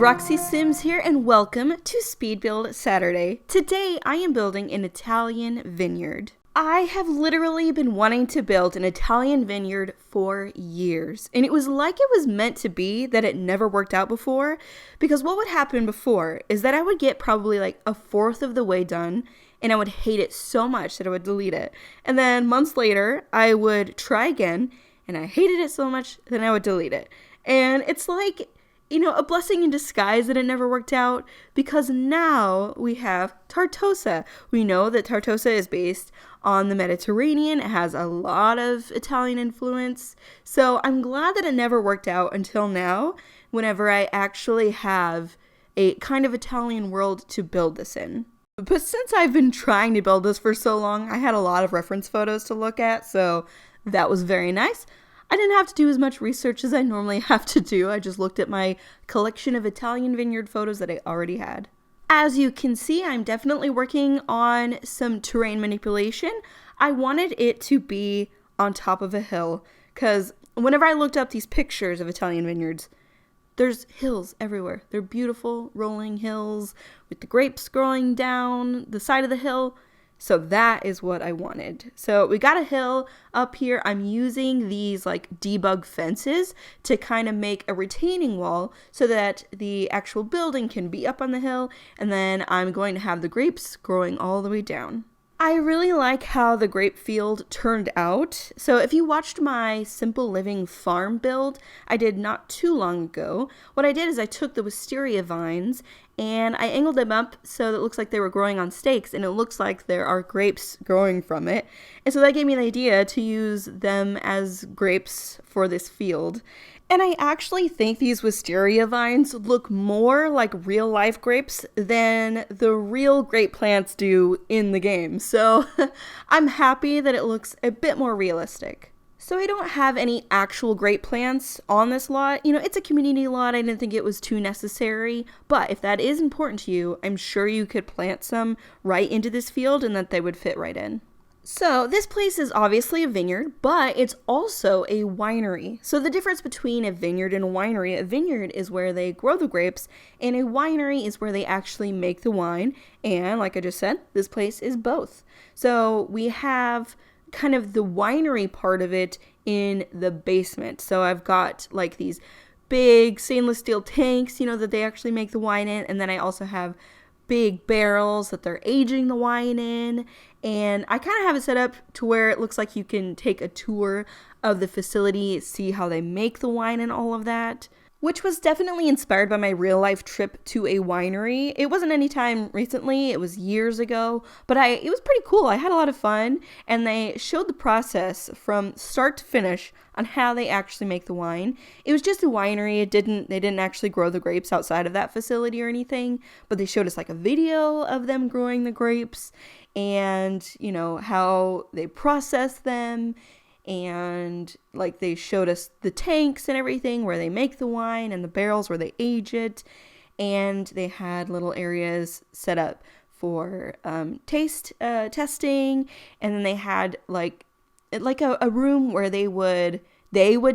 Roxy Sims here, and welcome to Speed Build Saturday. Today I am building an Italian vineyard. I have literally been wanting to build an Italian vineyard for years, and it was like it was meant to be that it never worked out before, because what would happen before is that I would get probably like a fourth of the way done, and I would hate it so much that I would delete it. And then months later, I would try again, and I hated it so much, then I would delete it. And it's like, a blessing in disguise that it never worked out, because now we have Tartosa. We know that Tartosa is based on the Mediterranean. It has a lot of Italian influence. So I'm glad that it never worked out until now, whenever I actually have a kind of Italian world to build this in. But since I've been trying to build this for so long, I had a lot of reference photos to look at, so that was very nice. I didn't have to do as much research as I normally have to do. I just looked at my collection of Italian vineyard photos that I already had. As you can see, I'm definitely working on some terrain manipulation. I wanted it to be on top of a hill, because whenever I looked up these pictures of Italian vineyards, there's hills everywhere. They're beautiful rolling hills with the grapes growing down the side of the hill. So that is what I wanted. So we got a hill up here. I'm using these like debug fences to kind of make a retaining wall so that the actual building can be up on the hill. And then I'm going to have the grapes growing all the way down. I really like how the grape field turned out. So if you watched my simple living farm build I did not too long ago, what I did is I took the wisteria vines and I angled them up so that it looks like they were growing on stakes, and it looks like there are grapes growing from it. And so that gave me the idea to use them as grapes for this field. And I actually think these wisteria vines look more like real life grapes than the real grape plants do in the game. So I'm happy that it looks a bit more realistic. So I don't have any actual grape plants on this lot. It's a community lot. I didn't think it was too necessary. But if that is important to you, I'm sure you could plant some right into this field and that they would fit right in. So this place is obviously a vineyard, but it's also a winery. So the difference between a vineyard and a vineyard is where they grow the grapes, and a winery is where they actually make the wine. And like I just said, this place is both. So we have kind of the winery part of it in the basement. So I've got like these big stainless steel tanks, that they actually make the wine in. And then I also have big barrels that they're aging the wine in. And I kind of have it set up to where it looks like you can take a tour of the facility, see how they make the wine and all of that, which was definitely inspired by my real life trip to a winery. It wasn't any time recently, it was years ago, but it was pretty cool. I had a lot of fun, and they showed the process from start to finish on how they actually make the wine. It was just a winery. They didn't actually grow the grapes outside of that facility or anything, but they showed us like a video of them growing the grapes and, how they process them. And like they showed us the tanks and everything where they make the wine and the barrels where they age it. And they had little areas set up for taste testing. And then they had like a room where they would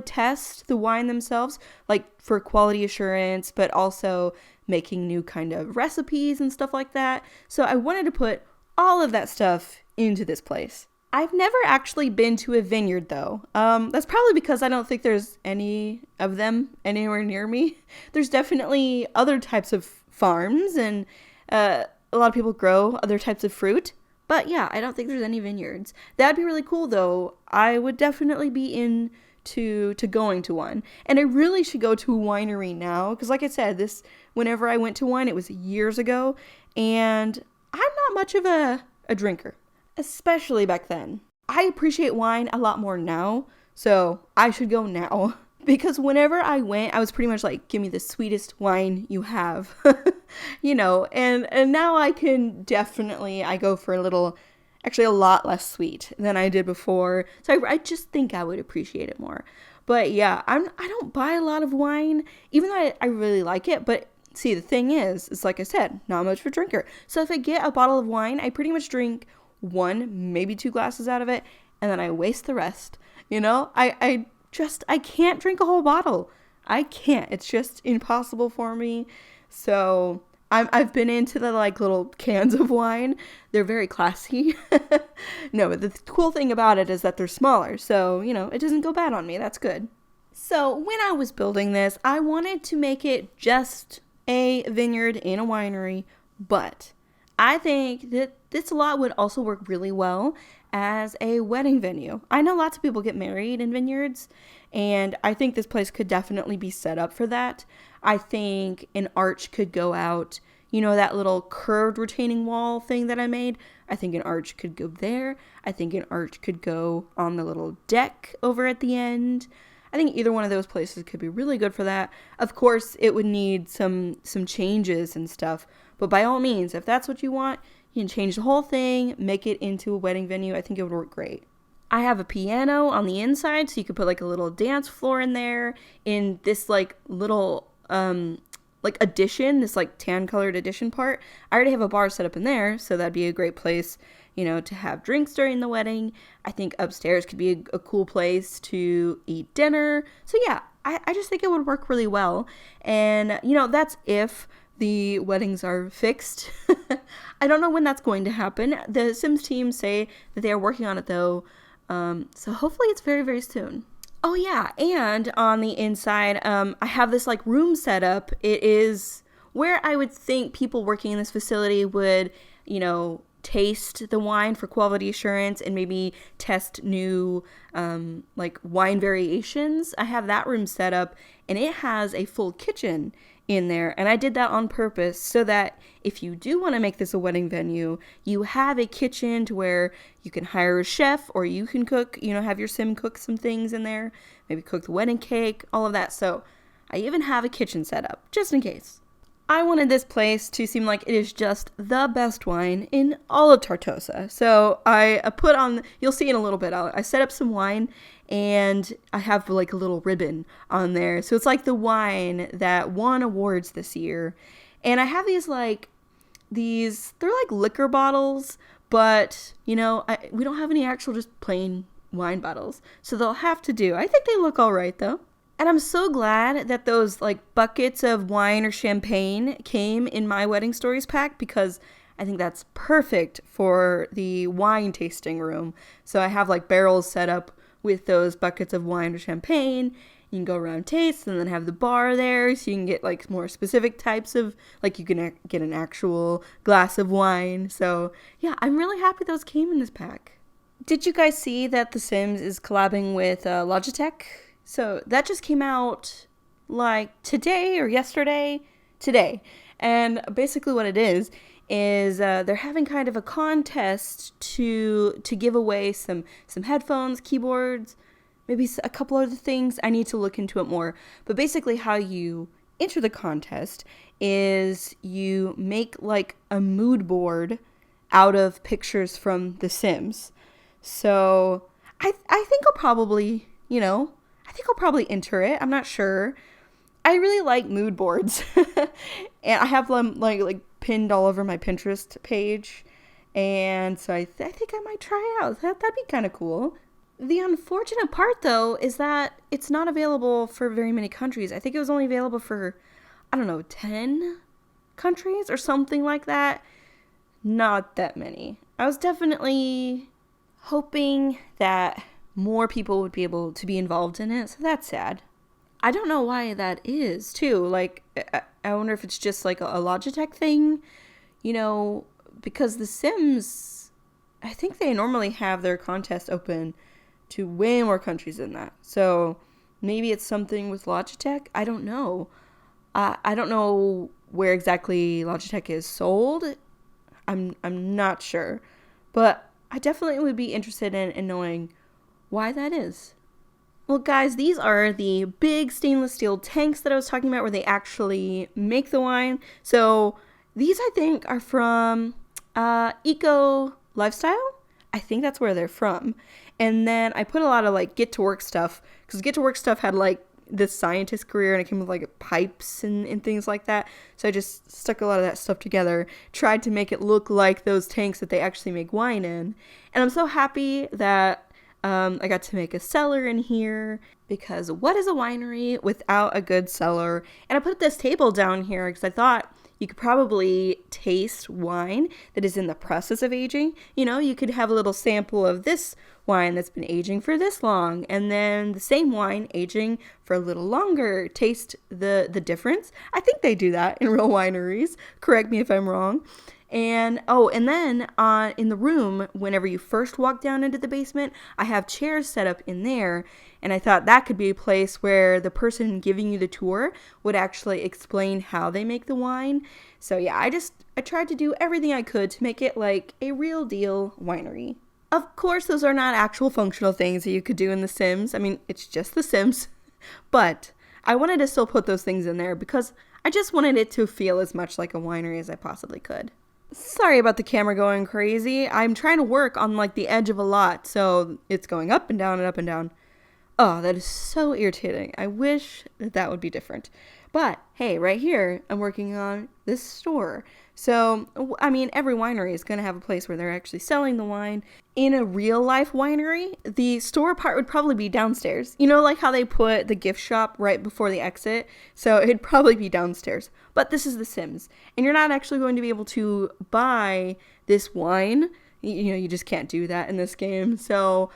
test the wine themselves, like for quality assurance, but also making new kind of recipes and stuff like that. So I wanted to put all of that stuff into this place. I've never actually been to a vineyard though. That's probably because I don't think there's any of them anywhere near me. There's definitely other types of farms, and a lot of people grow other types of fruit. But yeah, I don't think there's any vineyards. That'd be really cool though. I would definitely be into going to one. And I really should go to a winery now, because like I said, whenever I went to one, it was years ago, and I'm not much of a drinker. Especially back then. I appreciate wine a lot more now, so I should go now. Because whenever I went, I was pretty much like, give me the sweetest wine you have. And now I can definitely, I go for a lot less sweet than I did before. So I just think I would appreciate it more. But yeah, I don't buy a lot of wine, even though I really like it. But see, the thing is like I said, not much of a drinker. So if I get a bottle of wine, I pretty much drink 1, maybe 2 glasses out of it, and then I waste the rest. I can't drink a whole bottle. I can't. It's just impossible for me. So I've been into the like little cans of wine. They're very classy. No, but the cool thing about it is that they're smaller. So, it doesn't go bad on me. That's good. So when I was building this, I wanted to make it just a vineyard in a winery, but I think that this lot would also work really well as a wedding venue. I know lots of people get married in vineyards, and I think this place could definitely be set up for that. I think an arch could go out, that little curved retaining wall thing that I made. I think an arch could go there. I think an arch could go on the little deck over at the end. I think either one of those places could be really good for that. Of course, it would need some changes and stuff, but by all means, if that's what you want, you can change the whole thing, make it into a wedding venue. I think it would work great. I have a piano on the inside, so you could put like a little dance floor in there in this like little addition, this like tan colored addition part. I already have a bar set up in there, so that'd be a great place, to have drinks during the wedding. I think upstairs could be a cool place to eat dinner. So yeah, I just think it would work really well. And, that's if the weddings are fixed. I don't know when that's going to happen. The Sims team say that they are working on it though. So hopefully it's very, very soon. Oh yeah, and on the inside, I have this like room set up. It is where I would think people working in this facility would, taste the wine for quality assurance and maybe test new like wine variations. I have that room set up, and it has a full kitchen in there, and I did that on purpose so that if you do want to make this a wedding venue, you have a kitchen to where you can hire a chef, or you can cook, have your sim cook some things in there, maybe cook the wedding cake, all of that. So I even have a kitchen set up just in case. I wanted this place to seem like it is just the best wine in all of Tartosa. So I put on, you'll see in a little bit, I set up some wine, and I have like a little ribbon on there. So it's like the wine that won awards this year. And I have they're like liquor bottles, but we don't have any actual just plain wine bottles. So they'll have to do. I think they look all right though. And I'm so glad that those like buckets of wine or champagne came in my wedding stories pack, because I think that's perfect for the wine tasting room. So I have like barrels set up with those buckets of wine or champagne. You can go around taste, and then have the bar there, so you can get like more specific types of, like you can get an actual glass of wine. So yeah, I'm really happy those came in this pack. Did you guys see that The Sims is collabing with Logitech? So that just came out like today or yesterday? Today. And basically what it is they're having kind of a contest to give away some headphones, keyboards, maybe a couple other things. I need to look into it more. But basically how you enter the contest is you make like a mood board out of pictures from The Sims. So I think I'll probably, I'll probably enter it. I'm not sure. I really like mood boards. And I have them like pinned all over my Pinterest page. And so I think I might try it out. That'd be kind of cool. The unfortunate part, though, is that it's not available for very many countries. I think it was only available for, 10 countries or something like that. Not that many. I was definitely hoping that more people would be able to be involved in it, so that's sad. I don't know why that is, too. Like, I wonder if it's just like a Logitech thing, because The Sims, I think they normally have their contest open to way more countries than that. So maybe it's something with Logitech. I don't know. I don't know where exactly Logitech is sold. I'm not sure, but I definitely would be interested in knowing why that is. Well, guys, these are the big stainless steel tanks that I was talking about where they actually make the wine. So these, I think, are from Eco Lifestyle. I think that's where they're from. And then I put a lot of like Get to Work stuff, because Get to Work stuff had like this scientist career, and it came with like pipes and things like that. So I just stuck a lot of that stuff together, tried to make it look like those tanks that they actually make wine in. And I'm so happy that I got to make a cellar in here because what is a winery without a good cellar? And I put this table down here because I thought you could probably taste wine that is in the process of aging. You know, you could have a little sample of this wine that's been aging for this long, and then the same wine aging for a little longer. Taste the difference. I think they do that in real wineries. Correct me if I'm wrong. And then in the room, whenever you first walk down into the basement, I have chairs set up in there. And I thought that could be a place where the person giving you the tour would actually explain how they make the wine. So yeah, I tried to do everything I could to make it like a real deal winery. Of course, those are not actual functional things that you could do in The Sims. I mean, it's just The Sims. But I wanted to still put those things in there because I just wanted it to feel as much like a winery as I possibly could. Sorry about the camera going crazy. I'm trying to work on like the edge of a lot, so it's going up and down and up and down. Oh, that is so irritating. I wish that would be different. But hey, right here, I'm working on this store. So, I mean, every winery is going to have a place where they're actually selling the wine. In a real life winery, the store part would probably be downstairs. You know, like how they put the gift shop right before the exit? So it'd probably be downstairs. But this is The Sims. And you're not actually going to be able to buy this wine. You know, you just can't do that in this game. So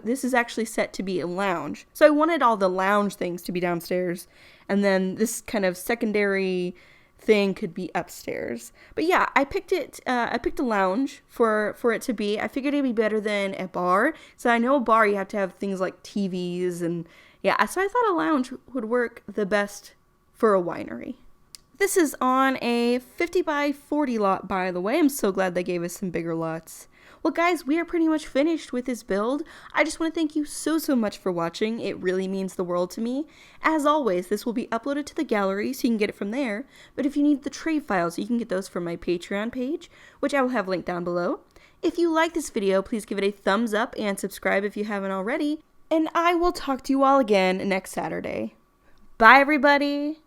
this is actually set to be a lounge. So I wanted all the lounge things to be downstairs. And then this kind of secondary thing could be upstairs. But yeah, I picked a lounge for it to be. I figured it'd be better than a bar. So I know a bar you have to have things like TVs and yeah, so I thought a lounge would work the best for a winery. This is on a 50 by 40 lot, by the way. I'm so glad they gave us some bigger lots. Well, guys, we are pretty much finished with this build. I just want to thank you so much for watching. It really means the world to me. As always, this will be uploaded to the gallery, so you can get it from there. But if you need the trade files, you can get those from my Patreon page, which I will have linked down below. If you like this video, please give it a thumbs up and subscribe if you haven't already. And I will talk to you all again next Saturday. Bye, everybody!